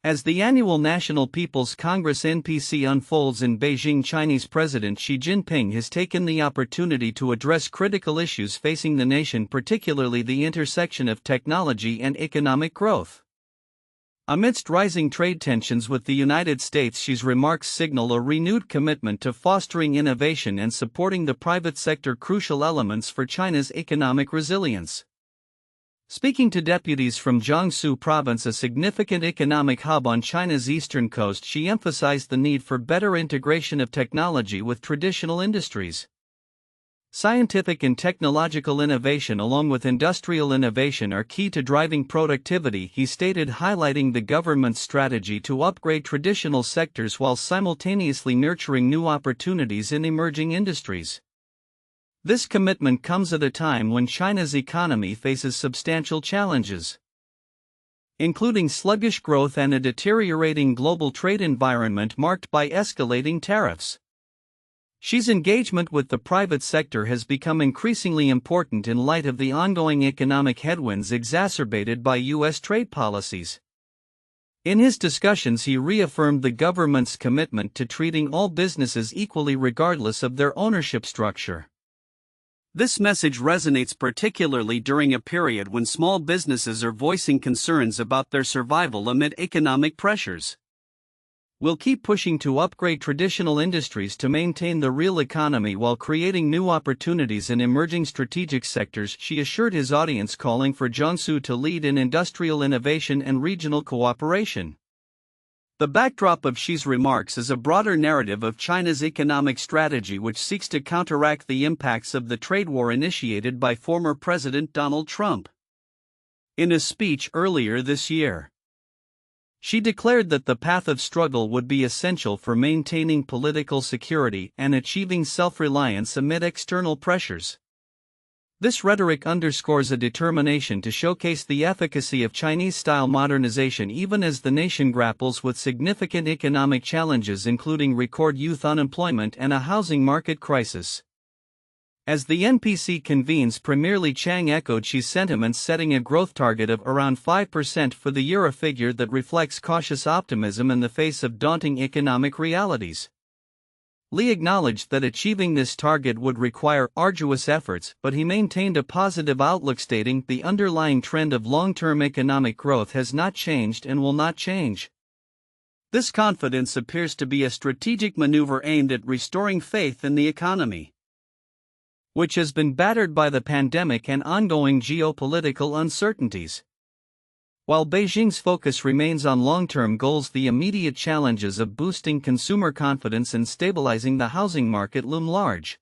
As the annual National People's Congress (NPC) unfolds in Beijing, Chinese President Xi Jinping has taken the opportunity to address critical issues facing the nation, particularly the intersection of technology and economic growth. Amidst rising trade tensions with the United States, Xi's remarks signal a renewed commitment to fostering innovation and supporting the private sector, crucial elements for China's economic resilience. Speaking to deputies from Jiangsu Province, a significant economic hub on China's eastern coast, Xi emphasized the need for better integration of technology with traditional industries. Scientific and technological innovation along with industrial innovation are key to driving productivity, he stated, highlighting the government's strategy to upgrade traditional sectors while simultaneously nurturing new opportunities in emerging industries. This commitment comes at a time when China's economy faces substantial challenges, including sluggish growth and a deteriorating global trade environment marked by escalating tariffs. Xi's engagement with the private sector has become increasingly important in light of the ongoing economic headwinds exacerbated by U.S. trade policies. In his discussions, he reaffirmed the government's commitment to treating all businesses equally regardless of their ownership structure. This message resonates particularly during a period when small businesses are voicing concerns about their survival amid economic pressures. "We'll keep pushing to upgrade traditional industries to maintain the real economy while creating new opportunities in emerging strategic sectors," Xi assured his audience, calling for Jiangsu to lead in industrial innovation and regional cooperation. The backdrop of Xi's remarks is a broader narrative of China's economic strategy, which seeks to counteract the impacts of the trade war initiated by former President Donald Trump. In a speech earlier this year, Xi declared that the path of struggle would be essential for maintaining political security and achieving self-reliance amid external pressures. This rhetoric underscores a determination to showcase the efficacy of Chinese-style modernization even as the nation grapples with significant economic challenges, including record youth unemployment and a housing market crisis. As the NPC convenes, Premier Li Qiang echoed Xi's sentiments, setting a growth target of around 5% for the year, a figure that reflects cautious optimism in the face of daunting economic realities. Li acknowledged that achieving this target would require arduous efforts, but he maintained a positive outlook, stating, "The underlying trend of long-term economic growth has not changed and will not change." This confidence appears to be a strategic maneuver aimed at restoring faith in the economy, which has been battered by the pandemic and ongoing geopolitical uncertainties. While Beijing's focus remains on long-term goals, the immediate challenges of boosting consumer confidence and stabilizing the housing market loom large.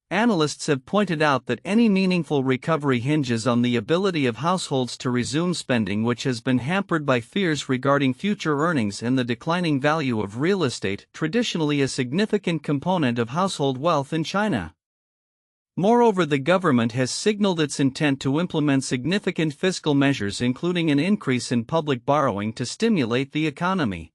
Analysts have pointed out that any meaningful recovery hinges on the ability of households to resume spending, which has been hampered by fears regarding future earnings and the declining value of real estate, traditionally a significant component of household wealth in China. Moreover, the government has signaled its intent to implement significant fiscal measures, including an increase in public borrowing to stimulate the economy.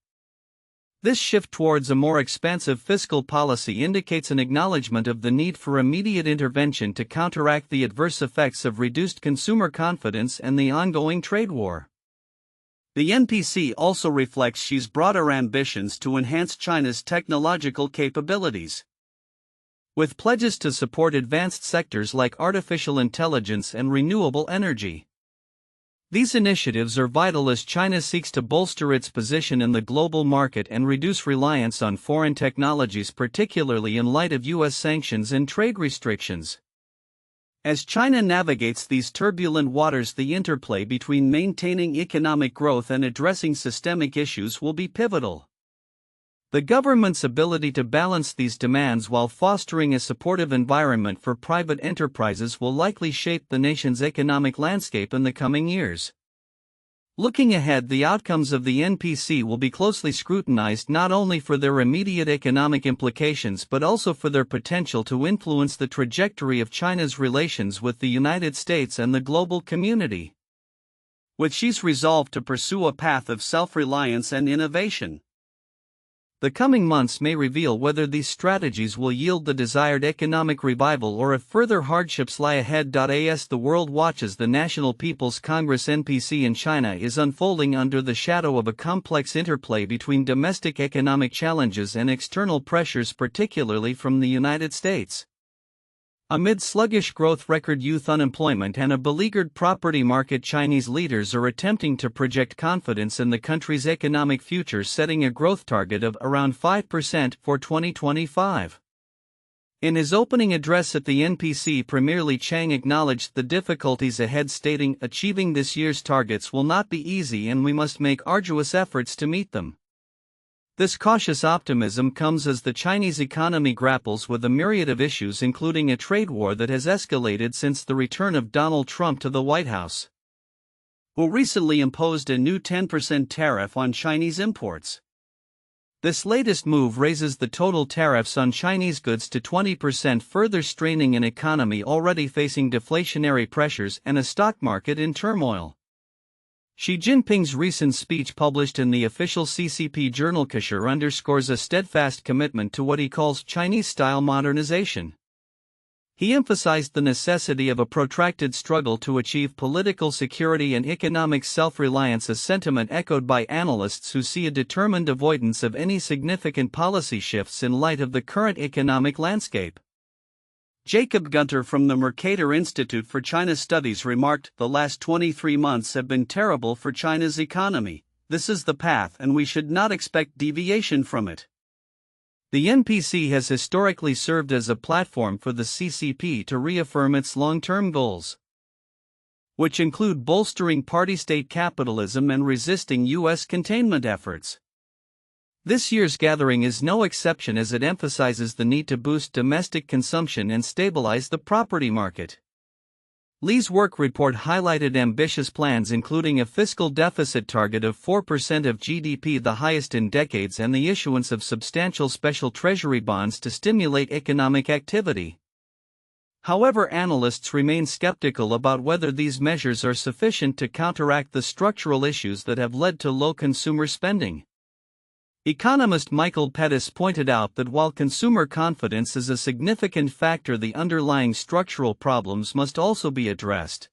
This shift towards a more expansive fiscal policy indicates an acknowledgement of the need for immediate intervention to counteract the adverse effects of reduced consumer confidence and the ongoing trade war. The NPC also reflects Xi's broader ambitions to enhance China's technological capabilities, with pledges to support advanced sectors like artificial intelligence and renewable energy. These initiatives are vital as China seeks to bolster its position in the global market and reduce reliance on foreign technologies, particularly in light of U.S. sanctions and trade restrictions. As China navigates these turbulent waters, the interplay between maintaining economic growth and addressing systemic issues will be pivotal. The government's ability to balance these demands while fostering a supportive environment for private enterprises will likely shape the nation's economic landscape in the coming years. Looking ahead, the outcomes of the NPC will be closely scrutinized, not only for their immediate economic implications but also for their potential to influence the trajectory of China's relations with the United States and the global community. With Xi's resolve to pursue a path of self-reliance and innovation, The coming months may reveal whether these strategies will yield the desired economic revival or if further hardships lie ahead. As the world watches, the National People's Congress (NPC) in China is unfolding under the shadow of a complex interplay between domestic economic challenges and external pressures, particularly from the United States. Amid sluggish growth, record youth unemployment, and a beleaguered property market, Chinese leaders are attempting to project confidence in the country's economic future, setting a growth target of around 5% for 2025. In his opening address at the NPC, Premier Li Qiang acknowledged the difficulties ahead, stating, "Achieving this year's targets will not be easy and we must make arduous efforts to meet them." This cautious optimism comes as the Chinese economy grapples with a myriad of issues, including a trade war that has escalated since the return of Donald Trump to the White House, who recently imposed a new 10% tariff on Chinese imports. This latest move raises the total tariffs on Chinese goods to 20%, further straining an economy already facing deflationary pressures and a stock market in turmoil. Xi Jinping's recent speech, published in the official CCP journal Kasher, underscores a steadfast commitment to what he calls Chinese-style modernization. He emphasized the necessity of a protracted struggle to achieve political security and economic self-reliance, a sentiment echoed by analysts who see a determined avoidance of any significant policy shifts in light of the current economic landscape. Jacob Gunter from the Mercator Institute for China Studies remarked, "The last 23 months have been terrible for China's economy. This is the path and we should not expect deviation from it." The NPC has historically served as a platform for the CCP to reaffirm its long-term goals, which include bolstering party-state capitalism and resisting U.S. containment efforts. This year's gathering is no exception, as it emphasizes the need to boost domestic consumption and stabilize the property market. Li's work report highlighted ambitious plans, including a fiscal deficit target of 4% of GDP, the highest in decades, and the issuance of substantial special treasury bonds to stimulate economic activity. However, analysts remain skeptical about whether these measures are sufficient to counteract the structural issues that have led to low consumer spending. Economist Michael Pettis pointed out that while consumer confidence is a significant factor, the underlying structural problems must also be addressed.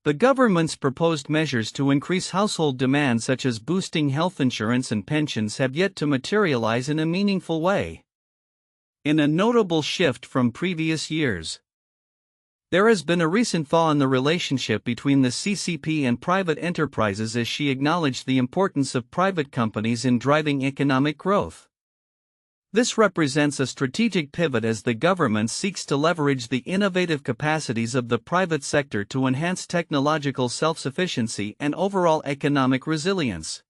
The government's proposed measures to increase household demand, such as boosting health insurance and pensions, have yet to materialize in a meaningful way. In a notable shift from previous years, there has been a recent thaw in the relationship between the CCP and private enterprises, as she acknowledged the importance of private companies in driving economic growth. This represents a strategic pivot as the government seeks to leverage the innovative capacities of the private sector to enhance technological self-sufficiency and overall economic resilience.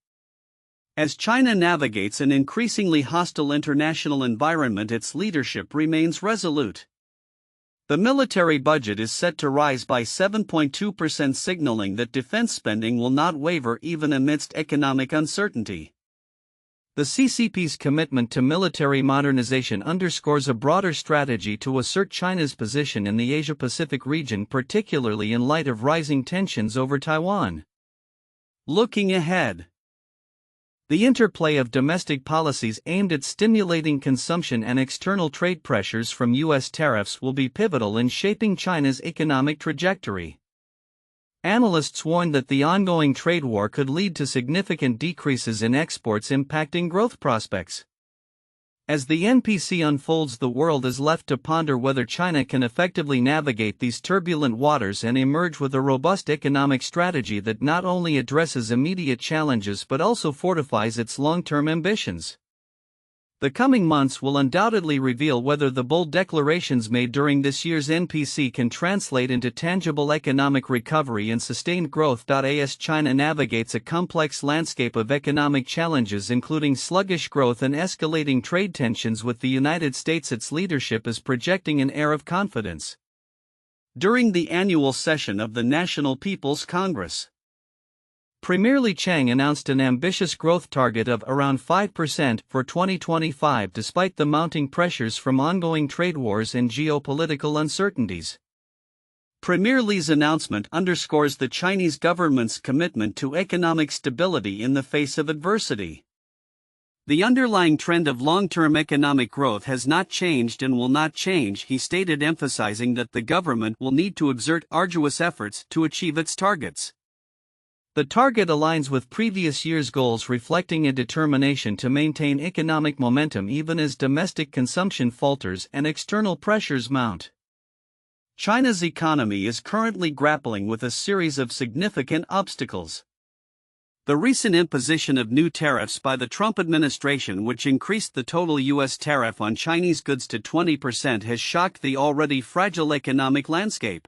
As China navigates an increasingly hostile international environment, its leadership remains resolute. The military budget is set to rise by 7.2%, signaling that defense spending will not waver even amidst economic uncertainty. The CCP's commitment to military modernization underscores a broader strategy to assert China's position in the Asia-Pacific region, particularly in light of rising tensions over Taiwan. Looking ahead, the interplay of domestic policies aimed at stimulating consumption and external trade pressures from U.S. tariffs will be pivotal in shaping China's economic trajectory. Analysts warn that the ongoing trade war could lead to significant decreases in exports, impacting growth prospects. As the NPC unfolds, the world is left to ponder whether China can effectively navigate these turbulent waters and emerge with a robust economic strategy that not only addresses immediate challenges but also fortifies its long-term ambitions. The coming months will undoubtedly reveal whether the bold declarations made during this year's NPC can translate into tangible economic recovery and sustained growth. As China navigates a complex landscape of economic challenges, including sluggish growth and escalating trade tensions with the United States, its leadership is projecting an air of confidence. During the annual session of the National People's Congress, Premier Li Qiang announced an ambitious growth target of around 5% for 2025, despite the mounting pressures from ongoing trade wars and geopolitical uncertainties. Premier Li's announcement underscores the Chinese government's commitment to economic stability in the face of adversity. The underlying trend of long-term economic growth has not changed and will not change, he stated, emphasizing that the government will need to exert arduous efforts to achieve its targets. The target aligns with previous year's goals, reflecting a determination to maintain economic momentum even as domestic consumption falters and external pressures mount. China's economy is currently grappling with a series of significant obstacles. The recent imposition of new tariffs by the Trump administration, which increased the total U.S. tariff on Chinese goods to 20%, has shocked the already fragile economic landscape.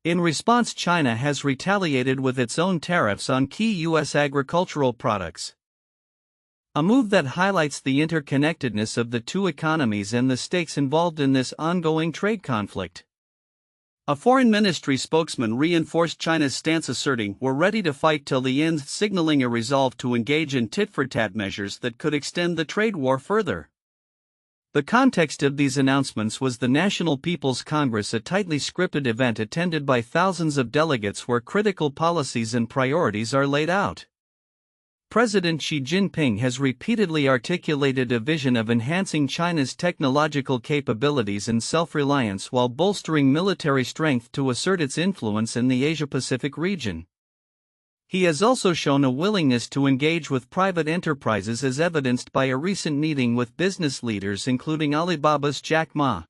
In response, China has retaliated with its own tariffs on key U.S. agricultural products. A move that highlights the interconnectedness of the two economies and the stakes involved in this ongoing trade conflict. A foreign ministry spokesman reinforced China's stance, asserting, "We're ready to fight till the end," signaling a resolve to engage in tit-for-tat measures that could extend the trade war further. The context of these announcements was the National People's Congress, a tightly scripted event attended by thousands of delegates where critical policies and priorities are laid out. President Xi Jinping has repeatedly articulated a vision of enhancing China's technological capabilities and self-reliance while bolstering military strength to assert its influence in the Asia-Pacific region. He has also shown a willingness to engage with private enterprises, as evidenced by a recent meeting with business leaders including Alibaba's Jack Ma,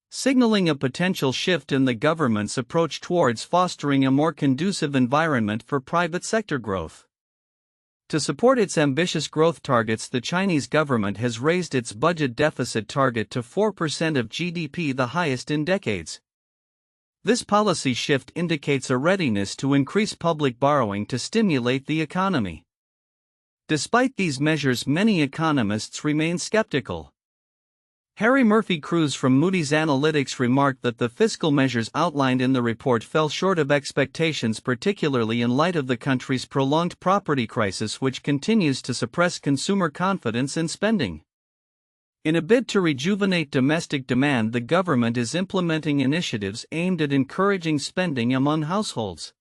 signaling a potential shift in the government's approach towards fostering a more conducive environment for private sector growth. To support its ambitious growth targets, the Chinese government has raised its budget deficit target to 4% of GDP, the highest in decades. This policy shift indicates a readiness to increase public borrowing to stimulate the economy. Despite these measures, many economists remain skeptical. Harry Murphy-Cruz from Moody's Analytics remarked that the fiscal measures outlined in the report fell short of expectations, particularly in light of the country's prolonged property crisis, which continues to suppress consumer confidence and spending. In a bid to rejuvenate domestic demand, the government is implementing initiatives aimed at encouraging spending among households.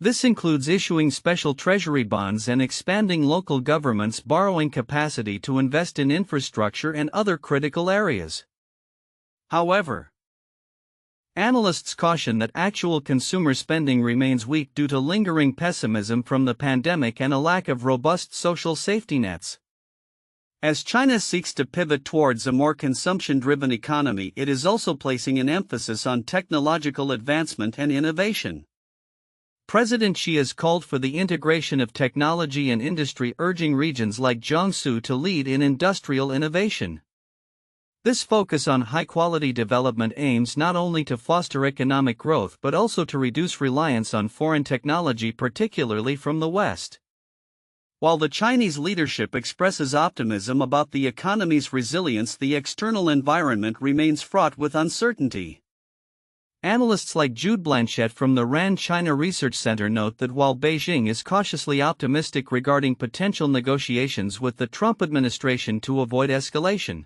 This includes issuing special treasury bonds and expanding local governments' borrowing capacity to invest in infrastructure and other critical areas. However, analysts caution that actual consumer spending remains weak due to lingering pessimism from the pandemic and a lack of robust social safety nets. As China seeks to pivot towards a more consumption-driven economy, it is also placing an emphasis on technological advancement and innovation. President Xi has called for the integration of technology and industry, urging regions like Jiangsu to lead in industrial innovation. This focus on high-quality development aims not only to foster economic growth but also to reduce reliance on foreign technology, particularly from the West. While the Chinese leadership expresses optimism about the economy's resilience, the external environment remains fraught with uncertainty. Analysts like Jude Blanchette from the RAND China Research Center note that while Beijing is cautiously optimistic regarding potential negotiations with the Trump administration to avoid escalation,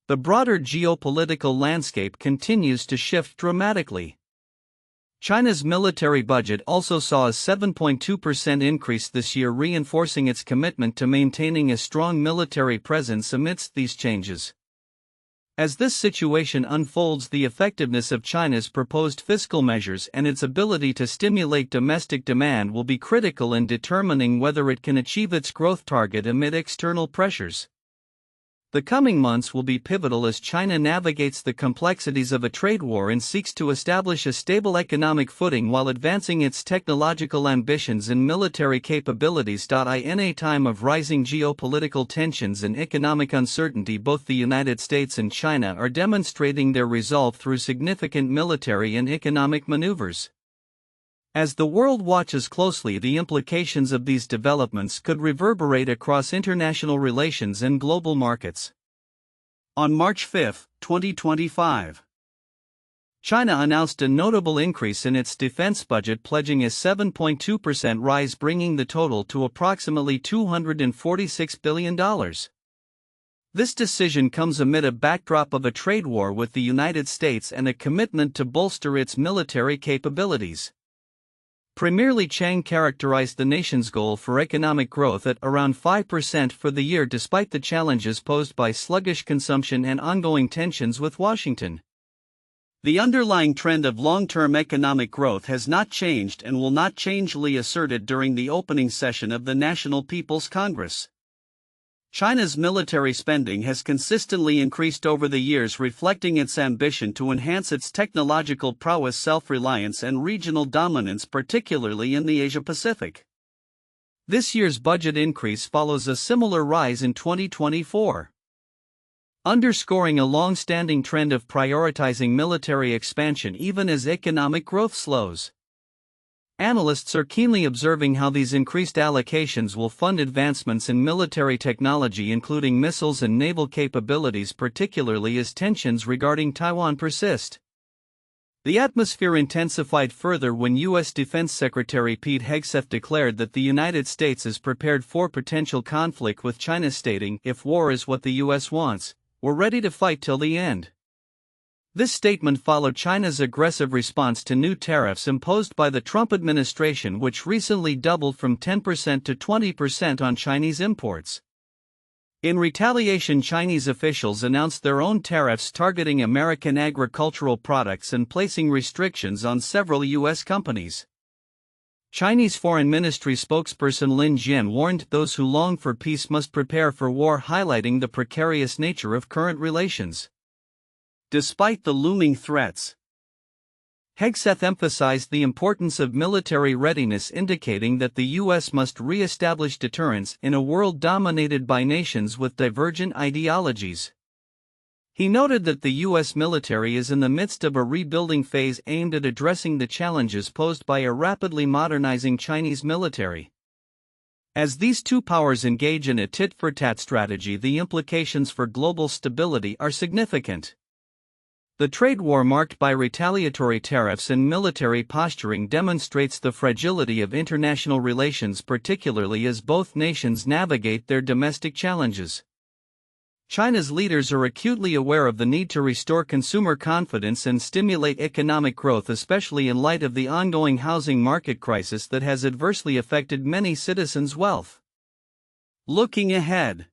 the broader geopolitical landscape continues to shift dramatically. China's military budget also saw a 7.2% increase this year, reinforcing its commitment to maintaining a strong military presence amidst these changes. As this situation unfolds, the effectiveness of China's proposed fiscal measures and its ability to stimulate domestic demand will be critical in determining whether it can achieve its growth target amid external pressures. The coming months will be pivotal as China navigates the complexities of a trade war and seeks to establish a stable economic footing while advancing its technological ambitions and military capabilities. In a time of rising geopolitical tensions and economic uncertainty, both the United States and China are demonstrating their resolve through significant military and economic maneuvers. As the world watches closely, the implications of these developments could reverberate across international relations and global markets. On March 5, 2025, China announced a notable increase in its defense budget, pledging a 7.2% rise, bringing the total to approximately $246 billion. This decision comes amid a backdrop of a trade war with the United States and a commitment to bolster its military capabilities. Premier Li Qiang characterized the nation's goal for economic growth at around 5% for the year despite the challenges posed by sluggish consumption and ongoing tensions with Washington. The underlying trend of long-term economic growth has not changed and will not change, Li asserted during the opening session of the National People's Congress. China's military spending has consistently increased over the years, reflecting its ambition to enhance its technological prowess, self-reliance, and regional dominance, particularly in the Asia-Pacific. This year's budget increase follows a similar rise in 2024, underscoring a long-standing trend of prioritizing military expansion even as economic growth slows. Analysts are keenly observing how these increased allocations will fund advancements in military technology, including missiles and naval capabilities, particularly as tensions regarding Taiwan persist. The atmosphere intensified further when U.S. Defense Secretary Pete Hegseth declared that the United States is prepared for potential conflict with China, stating, "If war is what the U.S. wants, we're ready to fight till the end." This statement followed China's aggressive response to new tariffs imposed by the Trump administration, which recently doubled from 10% to 20% on Chinese imports. In retaliation, Chinese officials announced their own tariffs targeting American agricultural products and placing restrictions on several U.S. companies. Chinese Foreign Ministry spokesperson Lin Jian warned those who long for peace must prepare for war, highlighting the precarious nature of current relations. Despite the looming threats, Hegseth emphasized the importance of military readiness, indicating that the U.S. must re-establish deterrence in a world dominated by nations with divergent ideologies. He noted that the U.S. military is in the midst of a rebuilding phase aimed at addressing the challenges posed by a rapidly modernizing Chinese military. As these two powers engage in a tit-for-tat strategy, the implications for global stability are significant. The trade war marked by retaliatory tariffs and military posturing demonstrates the fragility of international relations, particularly as both nations navigate their domestic challenges. China's leaders are acutely aware of the need to restore consumer confidence and stimulate economic growth, especially in light of the ongoing housing market crisis that has adversely affected many citizens' wealth. Looking ahead,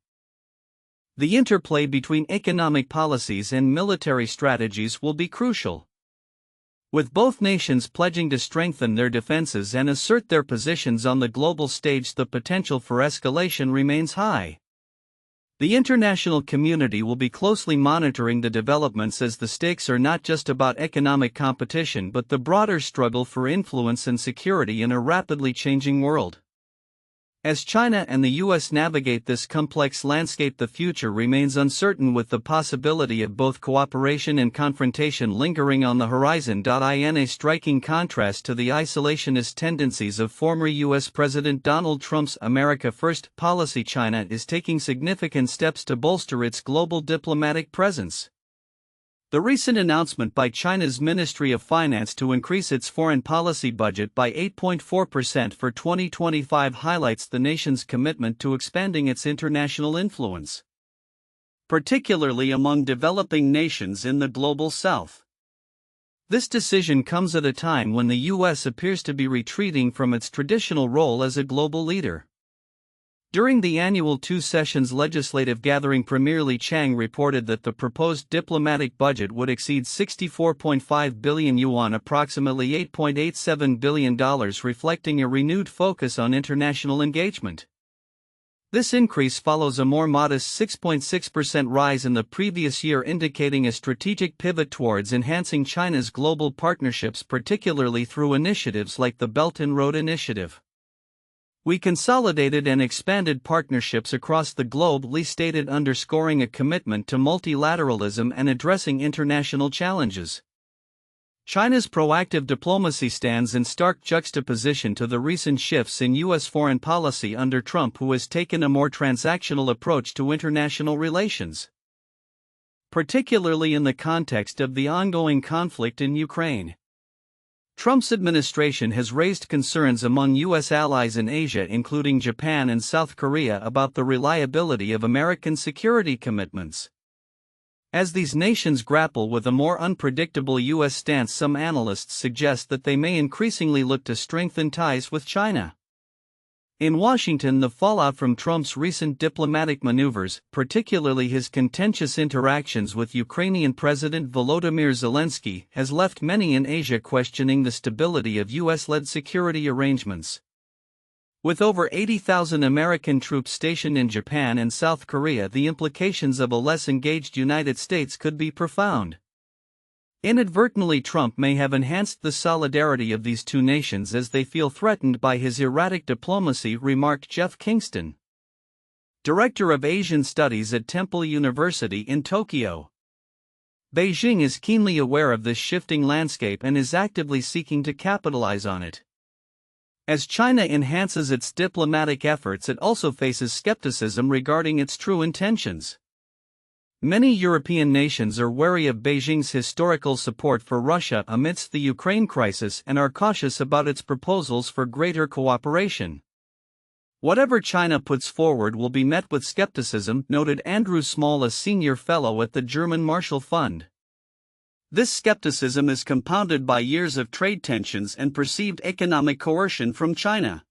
the interplay between economic policies and military strategies will be crucial. With both nations pledging to strengthen their defenses and assert their positions on the global stage, the potential for escalation remains high. The international community will be closely monitoring the developments, as the stakes are not just about economic competition but the broader struggle for influence and security in a rapidly changing world. As China and the U.S. navigate this complex landscape, the future remains uncertain, with the possibility of both cooperation and confrontation lingering on the horizon. In a striking contrast to the isolationist tendencies of former U.S. President Donald Trump's America First policy, China is taking significant steps to bolster its global diplomatic presence. The recent announcement by China's Ministry of Finance to increase its foreign policy budget by 8.4% for 2025 highlights the nation's commitment to expanding its international influence, particularly among developing nations in the global south. This decision comes at a time when the U.S. appears to be retreating from its traditional role as a global leader. During the annual two-sessions legislative gathering, Premier Li Qiang reported that the proposed diplomatic budget would exceed 64.5 billion yuan, approximately $8.87 billion, reflecting a renewed focus on international engagement. This increase follows a more modest 6.6% rise in the previous year, indicating a strategic pivot towards enhancing China's global partnerships, particularly through initiatives like the Belt and Road Initiative. "We consolidated and expanded partnerships across the globe," Li stated, underscoring a commitment to multilateralism and addressing international challenges. China's proactive diplomacy stands in stark juxtaposition to the recent shifts in U.S. foreign policy under Trump, who has taken a more transactional approach to international relations, particularly in the context of the ongoing conflict in Ukraine. Trump's administration has raised concerns among U.S. allies in Asia, including Japan and South Korea, about the reliability of American security commitments. As these nations grapple with a more unpredictable U.S. stance, some analysts suggest that they may increasingly look to strengthen ties with China. In Washington, the fallout from Trump's recent diplomatic maneuvers, particularly his contentious interactions with Ukrainian President Volodymyr Zelensky, has left many in Asia questioning the stability of U.S.-led security arrangements. With over 80,000 American troops stationed in Japan and South Korea, the implications of a less engaged United States could be profound. Inadvertently, Trump may have enhanced the solidarity of these two nations as they feel threatened by his erratic diplomacy, remarked Jeff Kingston, director of Asian Studies at Temple University in Tokyo. Beijing is keenly aware of this shifting landscape and is actively seeking to capitalize on it. As China enhances its diplomatic efforts, it also faces skepticism regarding its true intentions. Many European nations are wary of Beijing's historical support for Russia amidst the Ukraine crisis and are cautious about its proposals for greater cooperation. Whatever China puts forward will be met with skepticism, noted Andrew Small, a senior fellow at the German Marshall Fund. This skepticism is compounded by years of trade tensions and perceived economic coercion from China.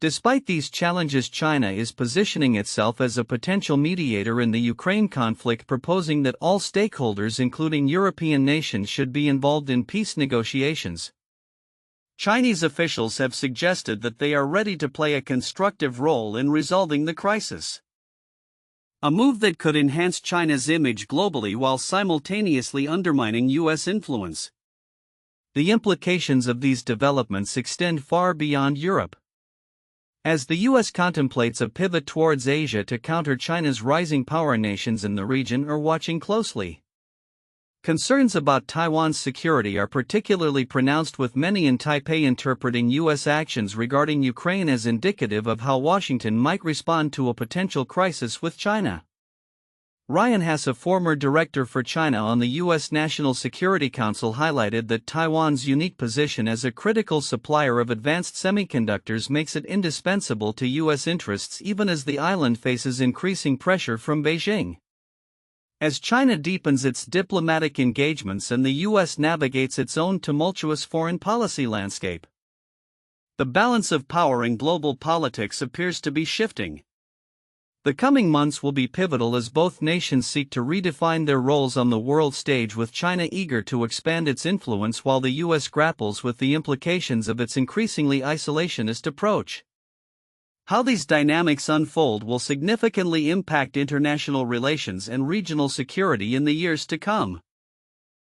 Despite these challenges, China is positioning itself as a potential mediator in the Ukraine conflict, proposing that all stakeholders, including European nations, should be involved in peace negotiations. Chinese officials have suggested that they are ready to play a constructive role in resolving the crisis, a move that could enhance China's image globally while simultaneously undermining U.S. influence. The implications of these developments extend far beyond Europe. As the U.S. contemplates a pivot towards Asia to counter China's rising power, nations in the region are watching closely. Concerns about Taiwan's security are particularly pronounced, with many in Taipei interpreting U.S. actions regarding Ukraine as indicative of how Washington might respond to a potential crisis with China. Ryan Hass, a former director for China on the U.S. National Security Council, highlighted that Taiwan's unique position as a critical supplier of advanced semiconductors makes it indispensable to U.S. interests, even as the island faces increasing pressure from Beijing. As China deepens its diplomatic engagements and the U.S. navigates its own tumultuous foreign policy landscape, the balance of power in global politics appears to be shifting. The coming months will be pivotal as both nations seek to redefine their roles on the world stage, with China eager to expand its influence while the U.S. grapples with the implications of its increasingly isolationist approach. How these dynamics unfold will significantly impact international relations and regional security in the years to come.